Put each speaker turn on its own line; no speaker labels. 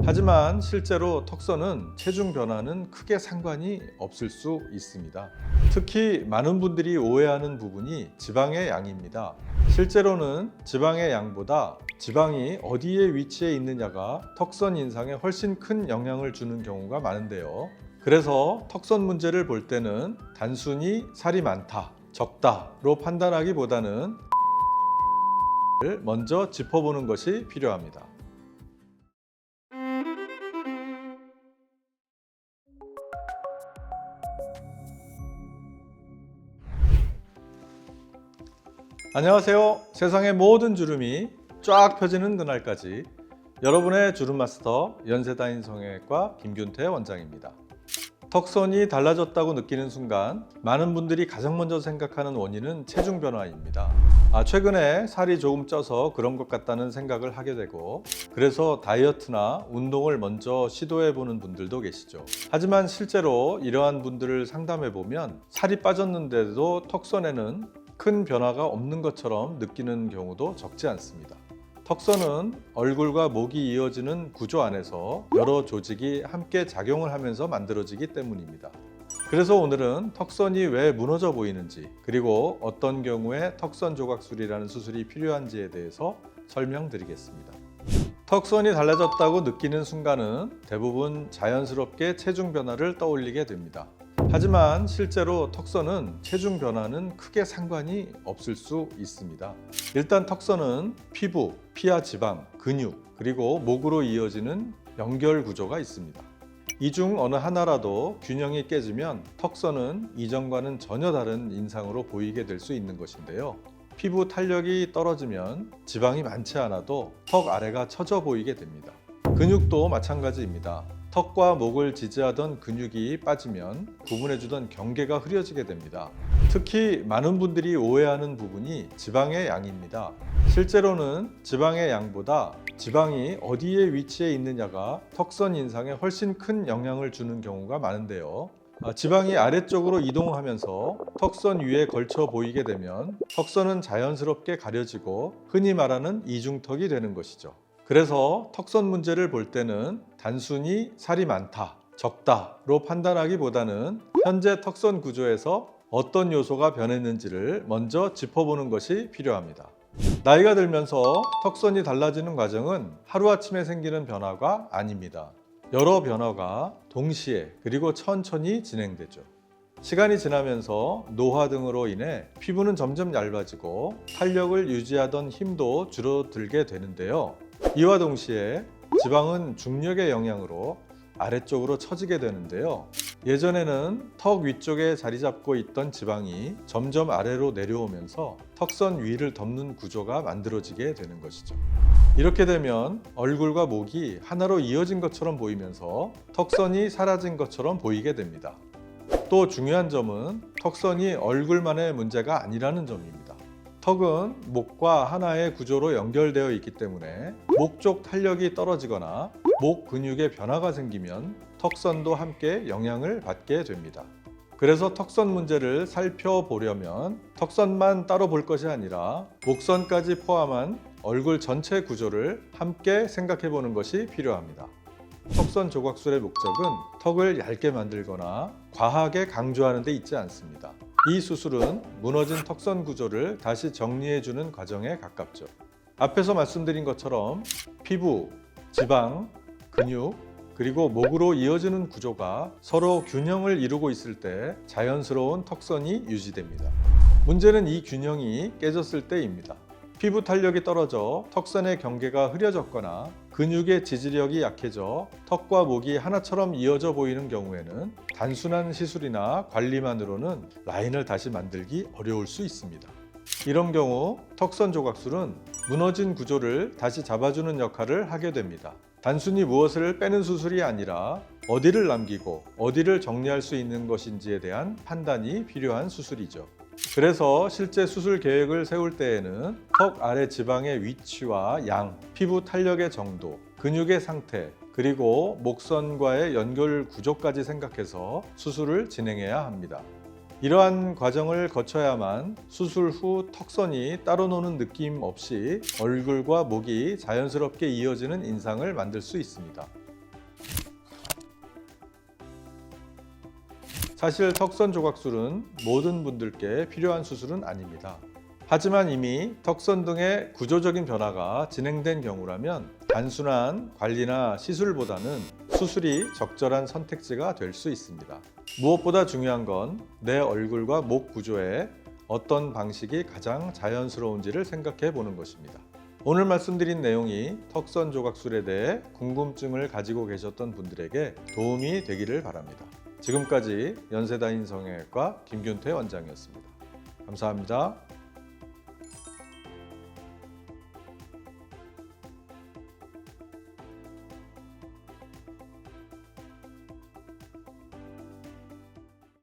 하지만 실제로 턱선은 체중 변화는 크게 상관이 없을 수 있습니다. 특히 많은 분들이 오해하는 부분이 지방의 양입니다. 실제로는 지방의 양보다 지방이 어디에 위치해 있느냐가 턱선 인상에 훨씬 큰 영향을 주는 경우가 많은데요. 그래서 턱선 문제를 볼 때는 단순히 살이 많다, 적다로 판단하기보다는 먼저 짚어보는 것이 필요합니다. 안녕하세요. 세상의 모든 주름이 쫙 펴지는 그날까지 여러분의 주름 마스터 연세다인 성형외과 김균태 원장입니다. 턱선이 달라졌다고 느끼는 순간 많은 분들이 가장 먼저 생각하는 원인은 체중 변화입니다. 최근에 살이 조금 쪄서 그런 것 같다는 생각을 하게 되고, 그래서 다이어트나 운동을 먼저 시도해 보는 분들도 계시죠. 하지만 실제로 이러한 분들을 상담해 보면 살이 빠졌는데도 턱선에는 큰 변화가 없는 것처럼 느끼는 경우도 적지 않습니다. 턱선은 얼굴과 목이 이어지는 구조 안에서 여러 조직이 함께 작용을 하면서 만들어지기 때문입니다. 그래서 오늘은 턱선이 왜 무너져 보이는지, 그리고 어떤 경우에 턱선 조각술이라는 수술이 필요한지에 대해서 설명드리겠습니다. 턱선이 달라졌다고 느끼는 순간은 대부분 자연스럽게 체중 변화를 떠올리게 됩니다. 하지만 실제로 턱선은 체중 변화는 크게 상관이 없을 수 있습니다. 일단 턱선은 피부, 피하 지방, 근육, 그리고 목으로 이어지는 연결 구조가 있습니다. 이 중 어느 하나라도 균형이 깨지면 턱선은 이전과는 전혀 다른 인상으로 보이게 될 수 있는 것인데요. 피부 탄력이 떨어지면 지방이 많지 않아도 턱 아래가 처져 보이게 됩니다. 근육도 마찬가지입니다. 턱과 목을 지지하던 근육이 빠지면 구분해주던 경계가 흐려지게 됩니다. 특히 많은 분들이 오해하는 부분이 지방의 양입니다. 실제로는 지방의 양보다 지방이 어디에 위치해 있느냐가 턱선 인상에 훨씬 큰 영향을 주는 경우가 많은데요. 지방이 아래쪽으로 이동하면서 턱선 위에 걸쳐 보이게 되면 턱선은 자연스럽게 가려지고 흔히 말하는 이중턱이 되는 것이죠. 그래서 턱선 문제를 볼 때는 단순히 살이 많다, 적다로 판단하기보다는 현재 턱선 구조에서 어떤 요소가 변했는지를 먼저 짚어보는 것이 필요합니다. 나이가 들면서 턱선이 달라지는 과정은 하루아침에 생기는 변화가 아닙니다. 여러 변화가 동시에 그리고 천천히 진행되죠. 시간이 지나면서 노화 등으로 인해 피부는 점점 얇아지고 탄력을 유지하던 힘도 줄어들게 되는데요. 이와 동시에 지방은 중력의 영향으로 아래쪽으로 처지게 되는데요. 예전에는 턱 위쪽에 자리 잡고 있던 지방이 점점 아래로 내려오면서 턱선 위를 덮는 구조가 만들어지게 되는 것이죠. 이렇게 되면 얼굴과 목이 하나로 이어진 것처럼 보이면서 턱선이 사라진 것처럼 보이게 됩니다. 또 중요한 점은 턱선이 얼굴만의 문제가 아니라는 점입니다. 턱은 목과 하나의 구조로 연결되어 있기 때문에 목 쪽 탄력이 떨어지거나 목 근육에 변화가 생기면 턱선도 함께 영향을 받게 됩니다. 그래서 턱선 문제를 살펴보려면 턱선만 따로 볼 것이 아니라 목선까지 포함한 얼굴 전체 구조를 함께 생각해 보는 것이 필요합니다. 턱선 조각술의 목적은 턱을 얇게 만들거나 과하게 강조하는 데 있지 않습니다. 이 수술은 무너진 턱선 구조를 다시 정리해주는 과정에 가깝죠. 앞에서 말씀드린 것처럼 피부, 지방, 근육, 그리고 목으로 이어지는 구조가 서로 균형을 이루고 있을 때 자연스러운 턱선이 유지됩니다. 문제는 이 균형이 깨졌을 때입니다. 피부 탄력이 떨어져 턱선의 경계가 흐려졌거나 근육의 지지력이 약해져 턱과 목이 하나처럼 이어져 보이는 경우에는 단순한 시술이나 관리만으로는 라인을 다시 만들기 어려울 수 있습니다. 이런 경우 턱선 조각술은 무너진 구조를 다시 잡아주는 역할을 하게 됩니다. 단순히 무엇을 빼는 수술이 아니라 어디를 남기고 어디를 정리할 수 있는 것인지에 대한 판단이 필요한 수술이죠. 그래서 실제 수술 계획을 세울 때에는 턱 아래 지방의 위치와 양, 피부 탄력의 정도, 근육의 상태, 그리고 목선과의 연결 구조까지 생각해서 수술을 진행해야 합니다. 이러한 과정을 거쳐야만 수술 후 턱선이 따로 노는 느낌 없이 얼굴과 목이 자연스럽게 이어지는 인상을 만들 수 있습니다. 사실 턱선 조각술은 모든 분들께 필요한 수술은 아닙니다. 하지만 이미 턱선 등의 구조적인 변화가 진행된 경우라면 단순한 관리나 시술보다는 수술이 적절한 선택지가 될 수 있습니다. 무엇보다 중요한 건 내 얼굴과 목 구조에 어떤 방식이 가장 자연스러운지를 생각해 보는 것입니다. 오늘 말씀드린 내용이 턱선 조각술에 대해 궁금증을 가지고 계셨던 분들에게 도움이 되기를 바랍니다. 지금까지 연세다인 성형외과 김균태 원장이었습니다. 감사합니다.